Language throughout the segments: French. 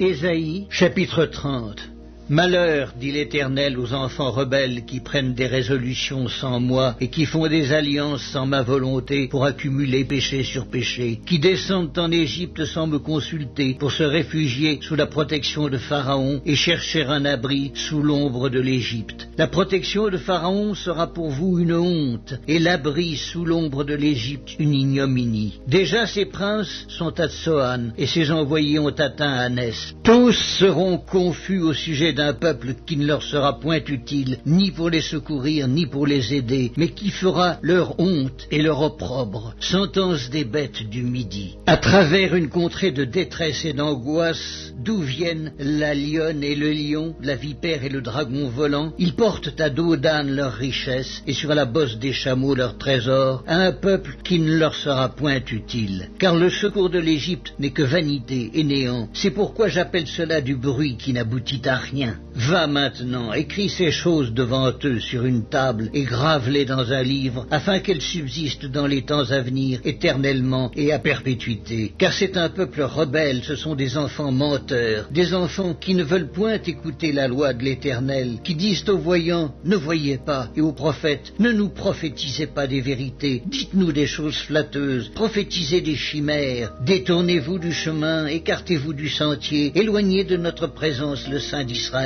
Ésaïe, chapitre 30. Malheur, dit l'Éternel, aux enfants rebelles qui prennent des résolutions sans moi et qui font des alliances sans ma volonté pour accumuler péché sur péché, qui descendent en Égypte sans me consulter pour se réfugier sous la protection de Pharaon et chercher un abri sous l'ombre de l'Égypte. La protection de Pharaon sera pour vous une honte et l'abri sous l'ombre de l'Égypte une ignominie. Déjà ses princes sont à Tsoan et ses envoyés ont atteint Anès. Tous seront confus au sujet d'un peuple qui ne leur sera point utile, ni pour les secourir, ni pour les aider, mais qui fera leur honte et leur opprobre. Sentence des bêtes du Midi. À travers une contrée de détresse et d'angoisse, d'où viennent la lionne et le lion, la vipère et le dragon volant, ils portent à dos d'âne leurs richesses et sur la bosse des chameaux leurs trésors, à un peuple qui ne leur sera point utile. Car le secours de l'Égypte n'est que vanité et néant. C'est pourquoi j'appelle cela du bruit qui n'aboutit à rien. Va maintenant, écris ces choses devant eux sur une table et grave-les dans un livre, afin qu'elles subsistent dans les temps à venir, éternellement et à perpétuité. Car c'est un peuple rebelle, ce sont des enfants menteurs, des enfants qui ne veulent point écouter la loi de l'Éternel, qui disent aux voyants, ne voyez pas, et aux prophètes, ne nous prophétisez pas des vérités, dites-nous des choses flatteuses, prophétisez des chimères, détournez-vous du chemin, écartez-vous du sentier, éloignez de notre présence le Saint d'Israël.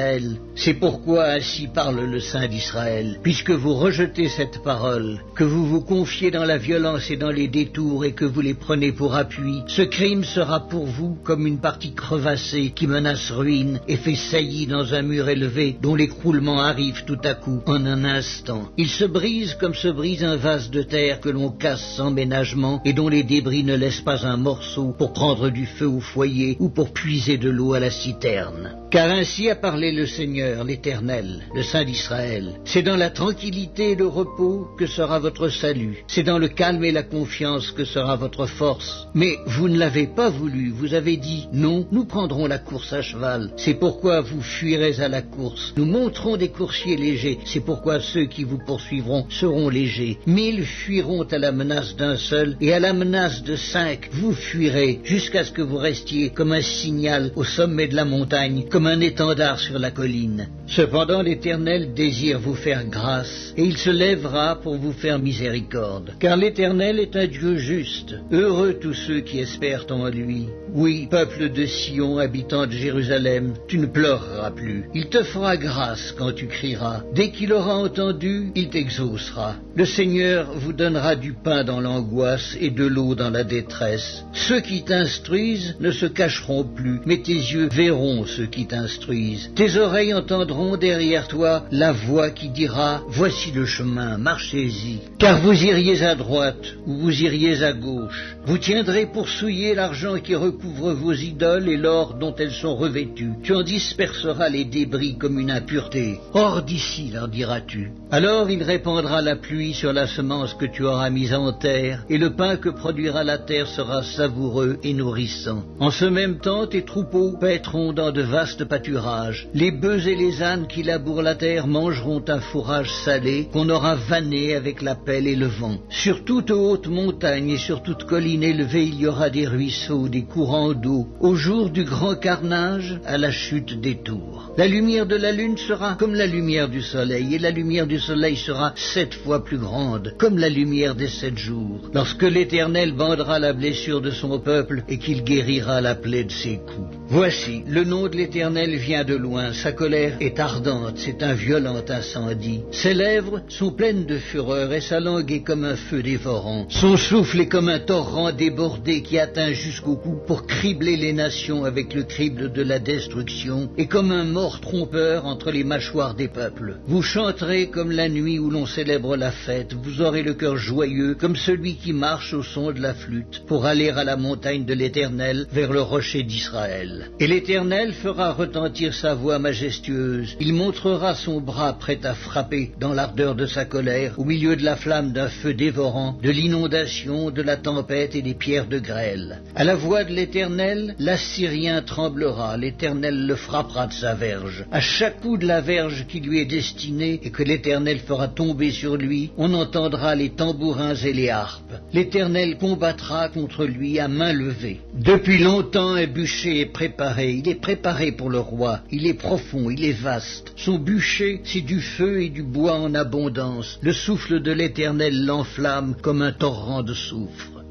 C'est pourquoi ainsi parle le Saint d'Israël. Puisque vous rejetez cette parole, que vous vous confiez dans la violence et dans les détours et que vous les prenez pour appui, ce crime sera pour vous comme une partie crevassée qui menace ruine et fait saillie dans un mur élevé dont l'écroulement arrive tout à coup en un instant. Il se brise comme se brise un vase de terre que l'on casse sans ménagement et dont les débris ne laissent pas un morceau pour prendre du feu au foyer ou pour puiser de l'eau à la citerne. Car ainsi a parlé le Seigneur, l'Éternel, le Saint d'Israël. C'est dans la tranquillité et le repos que sera votre salut. C'est dans le calme et la confiance que sera votre force. Mais vous ne l'avez pas voulu. Vous avez dit, non, nous prendrons la course à cheval. C'est pourquoi vous fuirez à la course. Nous monterons des coursiers légers. C'est pourquoi ceux qui vous poursuivront seront légers. 1000 fuiront à la menace d'un seul, et à la menace de 5, vous fuirez, jusqu'à ce que vous restiez comme un signal au sommet de la montagne, comme un étendard sur la colline. Cependant l'Éternel désire vous faire grâce, et il se lèvera pour vous faire miséricorde. Car l'Éternel est un Dieu juste. Heureux tous ceux qui espèrent en lui. Oui, peuple de Sion, habitant de Jérusalem, tu ne pleureras plus. Il te fera grâce quand tu crieras. Dès qu'il aura entendu, il t'exaucera. Le Seigneur vous donnera du pain dans l'angoisse et de l'eau dans la détresse. Ceux qui t'instruisent ne se cacheront plus, mais tes yeux verront ceux qui t'instruisent. Tes oreilles entendront derrière toi la voix qui dira « Voici le chemin, marchez-y ». Car vous iriez à droite ou vous iriez à gauche. Vous tiendrez pour souiller l'argent qui recouvre vos idoles et l'or dont elles sont revêtues. Tu en disperseras les débris comme une impureté. Hors d'ici, leur diras-tu. Alors il répandra la pluie sur la semence que tu auras mise en terre, et le pain que produira la terre sera savoureux et nourrissant. En ce même temps, tes troupeaux paîtront dans de vastes pâturages. Les bœufs et les ânes qui labourent la terre mangeront un fourrage salé qu'on aura vanné avec la pelle et le vent. Sur toute haute montagne et sur toute colline élevée, il y aura des ruisseaux, des courants d'eau, au jour du grand carnage, à la chute des tours. La lumière de la lune sera comme la lumière du soleil, et la lumière du soleil sera 7 fois plus grande, comme la lumière des 7 jours. Lorsque l'Éternel bandera la blessure de son peuple, et qu'il guérira la plaie de ses coups. Voici, le nom de l'Éternel vient de loin, sa colère est ardente, c'est un violent incendie. Ses lèvres sont pleines de fureur, et sa langue est comme un feu dévorant. Son souffle est comme un torrent débordé qui atteint jusqu'au cou pour cribler les nations avec le crible de la destruction, et comme un mort trompeur entre les mâchoires des peuples. Vous chanterez comme la nuit où l'on célèbre la fête, vous aurez le cœur joyeux comme celui qui marche au son de la flûte, pour aller à la montagne de l'Éternel, vers le rocher d'Israël. Et l'Éternel fera retentir sa voix majestueuse, il montrera son bras prêt à frapper dans l'ardeur de sa colère, au milieu de la flamme d'un feu dévorant, de l'inondation, de la tempête et des pierres de grêle. À la voix de l'Éternel, l'Assyrien tremblera, l'Éternel le frappera de sa verge. À chaque coup de la verge qui lui est destinée et que l'Éternel fera tomber sur lui, on entendra les tambourins et les harpes. L'Éternel combattra contre lui à main levée. Depuis longtemps un bûcher est préparé il est préparé pour le roi, il est profond, il est vaste. Son bûcher, c'est du feu et du bois en abondance. Le souffle de l'Éternel l'enflamme comme un torrent de soufre.